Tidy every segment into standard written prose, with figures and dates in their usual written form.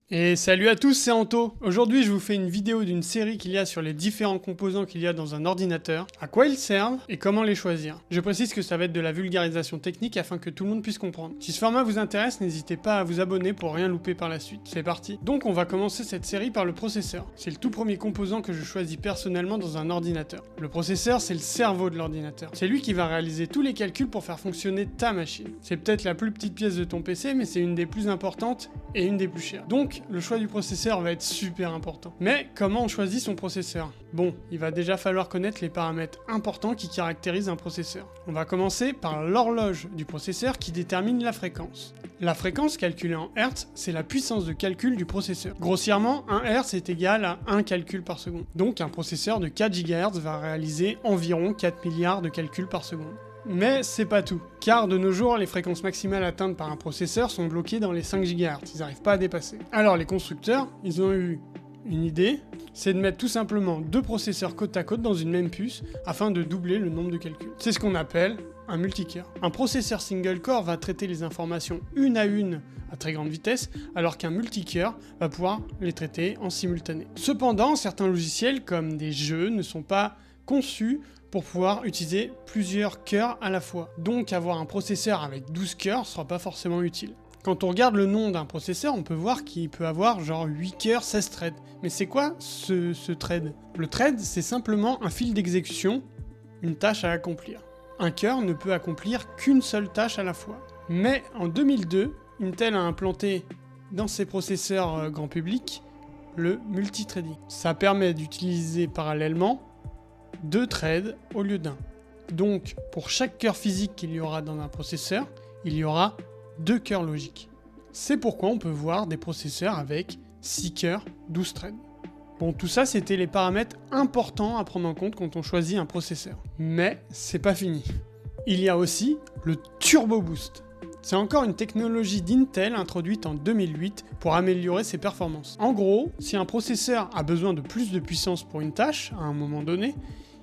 Et salut à tous, c'est Anto. Aujourd'hui, je vous fais une vidéo d'une série qu'il y a sur les différents composants qu'il y a dans un ordinateur, à quoi ils servent et comment les choisir. Je précise que ça va être de la vulgarisation technique afin que tout le monde puisse comprendre. Si ce format vous intéresse, n'hésitez pas à vous abonner pour rien louper par la suite. C'est parti. Donc on va commencer cette série par le processeur. C'est le tout premier composant que je choisis personnellement dans un ordinateur. Le processeur, c'est le cerveau de l'ordinateur. C'est lui qui va réaliser tous les calculs pour faire fonctionner ta machine. C'est peut-être la plus petite pièce de ton PC, mais c'est une des plus importantes et une des plus chères. Donc, le choix du processeur va être super important. Mais comment on choisit son processeur? Bon, il va déjà falloir connaître les paramètres importants qui caractérisent un processeur. On va commencer par l'horloge du processeur qui détermine la fréquence. La fréquence calculée en Hertz, c'est la puissance de calcul du processeur. Grossièrement, 1 Hertz est égal à 1 calcul par seconde. Donc un processeur de 4 GHz va réaliser environ 4 milliards de calculs par seconde. Mais c'est pas tout, car de nos jours, les fréquences maximales atteintes par un processeur sont bloquées dans les 5 GHz, ils n'arrivent pas à dépasser. Alors les constructeurs, ils ont eu une idée, c'est de mettre tout simplement deux processeurs côte à côte dans une même puce, afin de doubler le nombre de calculs. C'est ce qu'on appelle un multicœur. Un processeur single core va traiter les informations une à une à très grande vitesse, alors qu'un multicœur va pouvoir les traiter en simultané. Cependant, certains logiciels, comme des jeux, ne sont pas conçus pour pouvoir utiliser plusieurs cœurs à la fois. Donc avoir un processeur avec 12 cœurs sera pas forcément utile. Quand on regarde le nom d'un processeur, on peut voir qu'il peut avoir genre 8 cœurs, 16 threads. Mais c'est quoi ce thread? Le thread, c'est simplement un fil d'exécution, une tâche à accomplir. Un cœur ne peut accomplir qu'une seule tâche à la fois. Mais en 2002, Intel a implanté dans ses processeurs grand public le multithreading. Ça permet d'utiliser parallèlement 2 threads au lieu d'un. Donc, pour chaque cœur physique qu'il y aura dans un processeur, il y aura 2 cœurs logiques. C'est pourquoi on peut voir des processeurs avec 6 cœurs, 12 threads. Bon, tout ça, c'était les paramètres importants à prendre en compte quand on choisit un processeur. Mais c'est pas fini. Il y a aussi le Turbo Boost. C'est encore une technologie d'Intel introduite en 2008 pour améliorer ses performances. En gros, si un processeur a besoin de plus de puissance pour une tâche, à un moment donné,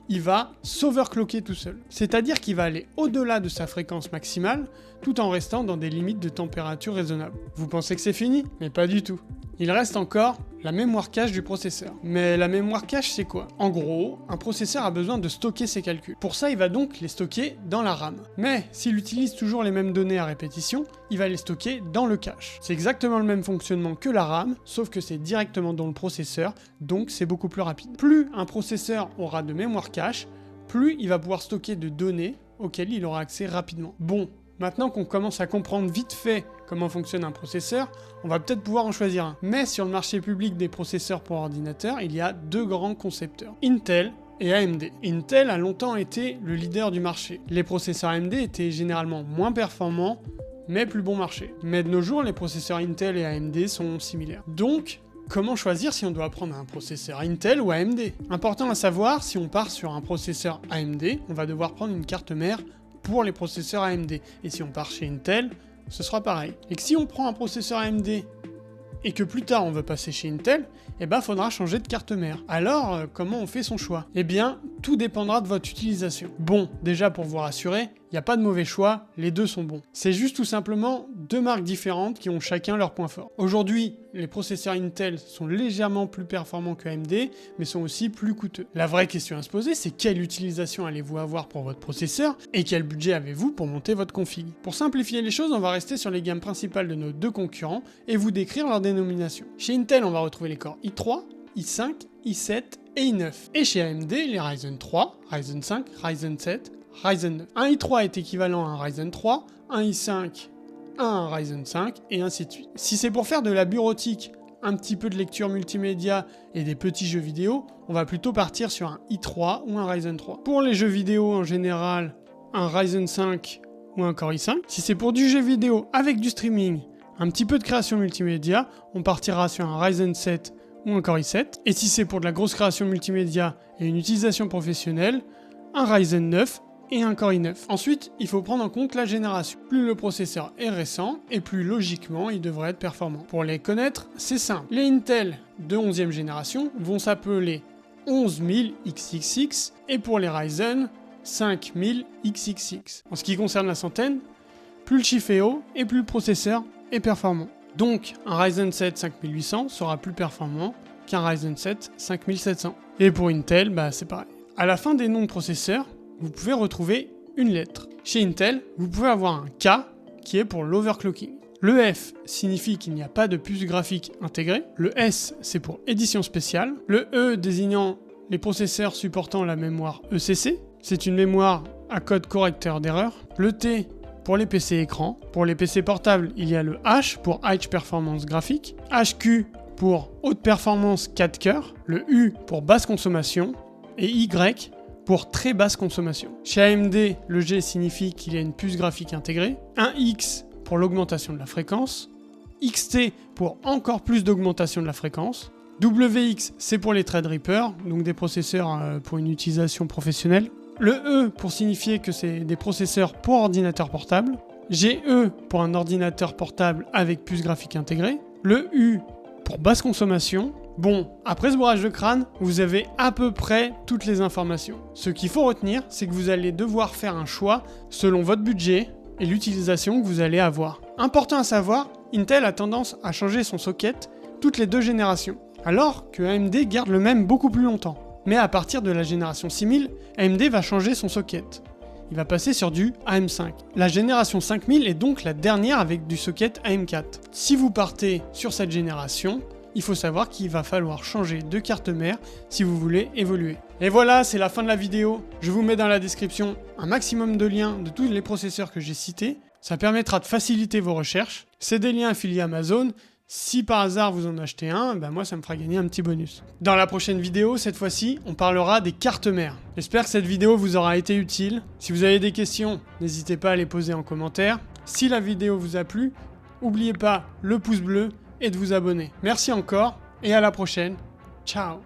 il va s'overclocker tout seul. C'est-à-dire qu'il va aller au-delà de sa fréquence maximale, tout en restant dans des limites de température raisonnables. Vous pensez que c'est fini? Mais pas du tout. Il reste encore la mémoire cache du processeur. Mais la mémoire cache, c'est quoi? En gros, un processeur a besoin de stocker ses calculs. Pour ça, il va donc les stocker dans la RAM. Mais s'il utilise toujours les mêmes données à répétition, il va les stocker dans le cache. C'est exactement le même fonctionnement que la RAM, sauf que c'est directement dans le processeur, donc c'est beaucoup plus rapide. Plus un processeur aura de mémoire cache, plus il va pouvoir stocker de données auxquelles il aura accès rapidement. Bon, maintenant qu'on commence à comprendre vite fait comment fonctionne un processeur, on va peut-être pouvoir en choisir un. Mais sur le marché public des processeurs pour ordinateur, il y a deux grands concepteurs, Intel et AMD. Intel a longtemps été le leader du marché. Les processeurs AMD étaient généralement moins performants, mais plus bon marché. Mais de nos jours, les processeurs Intel et AMD sont similaires. Donc, comment choisir si on doit prendre un processeur Intel ou AMD? Important à savoir, si on part sur un processeur AMD, on va devoir prendre une carte mère pour les processeurs AMD. Et si on part chez Intel, ce sera pareil. Et que si on prend un processeur AMD et que plus tard on veut passer chez Intel, eh ben faudra changer de carte mère. Alors, comment on fait son choix? Eh bien, tout dépendra de votre utilisation. Bon, déjà pour vous rassurer, il n'y a pas de mauvais choix, les deux sont bons. C'est juste tout simplement deux marques différentes qui ont chacun leur point fort. Aujourd'hui, les processeurs Intel sont légèrement plus performants que AMD, mais sont aussi plus coûteux. La vraie question à se poser, c'est quelle utilisation allez-vous avoir pour votre processeur et quel budget avez-vous pour monter votre config? Pour simplifier les choses, on va rester sur les gammes principales de nos deux concurrents et vous décrire leur dénomination. Chez Intel, on va retrouver les corps i3, i5, i7 et i9. Et chez AMD, les Ryzen 3, Ryzen 5, Ryzen 7, Ryzen 9. Un i3 est équivalent à un Ryzen 3, un i5 à un Ryzen 5, et ainsi de suite. Si c'est pour faire de la bureautique, un petit peu de lecture multimédia et des petits jeux vidéo, on va plutôt partir sur un i3 ou un Ryzen 3. Pour les jeux vidéo en général, un Ryzen 5 ou un Core i5. Si c'est pour du jeu vidéo avec du streaming, un petit peu de création multimédia, on partira sur un Ryzen 7 ou un Core i7. Et si c'est pour de la grosse création multimédia et une utilisation professionnelle, un Ryzen 9 et un Core i9. Ensuite, il faut prendre en compte la génération. Plus le processeur est récent, et plus logiquement il devrait être performant. Pour les connaître, c'est simple. Les Intel de 11e génération vont s'appeler 11000XXX, et pour les Ryzen, 5000XXX. En ce qui concerne la centaine, plus le chiffre est haut, et plus le processeur est performant. Donc un Ryzen 7 5800 sera plus performant qu'un Ryzen 7 5700. Et pour Intel, c'est pareil. À la fin des noms de processeurs, vous pouvez retrouver une lettre. Chez Intel, vous pouvez avoir un K qui est pour l'overclocking. Le F signifie qu'il n'y a pas de puce graphique intégrée. Le S, c'est pour édition spéciale. Le E désignant les processeurs supportant la mémoire ECC. C'est une mémoire à code correcteur d'erreur. Le T pour les PC écran. Pour les PC portables, il y a le H pour High Performance Graphique. HQ pour haute performance 4 cœurs. Le U pour basse consommation. Et Y pour très basse consommation. Chez AMD, le G signifie qu'il y a une puce graphique intégrée. Un X pour l'augmentation de la fréquence. XT pour encore plus d'augmentation de la fréquence. WX, c'est pour les Threadripper, donc des processeurs pour une utilisation professionnelle. Le E pour signifier que c'est des processeurs pour ordinateur portable. GE pour un ordinateur portable avec puce graphique intégrée. Le U pour basse consommation. Bon, après ce bourrage de crâne, vous avez à peu près toutes les informations. Ce qu'il faut retenir, c'est que vous allez devoir faire un choix selon votre budget et l'utilisation que vous allez avoir. Important à savoir, Intel a tendance à changer son socket toutes les 2 générations, alors que AMD garde le même beaucoup plus longtemps. Mais à partir de la génération 6000, AMD va changer son socket. Il va passer sur du AM5. La génération 5000 est donc la dernière avec du socket AM4. Si vous partez sur cette génération, il faut savoir qu'il va falloir changer de carte mère si vous voulez évoluer. Et voilà, c'est la fin de la vidéo. Je vous mets dans la description un maximum de liens de tous les processeurs que j'ai cités. Ça permettra de faciliter vos recherches. C'est des liens affiliés à Amazon. Si par hasard vous en achetez un, moi ça me fera gagner un petit bonus. Dans la prochaine vidéo, cette fois-ci, on parlera des cartes mères. J'espère que cette vidéo vous aura été utile. Si vous avez des questions, n'hésitez pas à les poser en commentaire. Si la vidéo vous a plu, n'oubliez pas le pouce bleu et de vous abonner. Merci encore et à la prochaine. Ciao.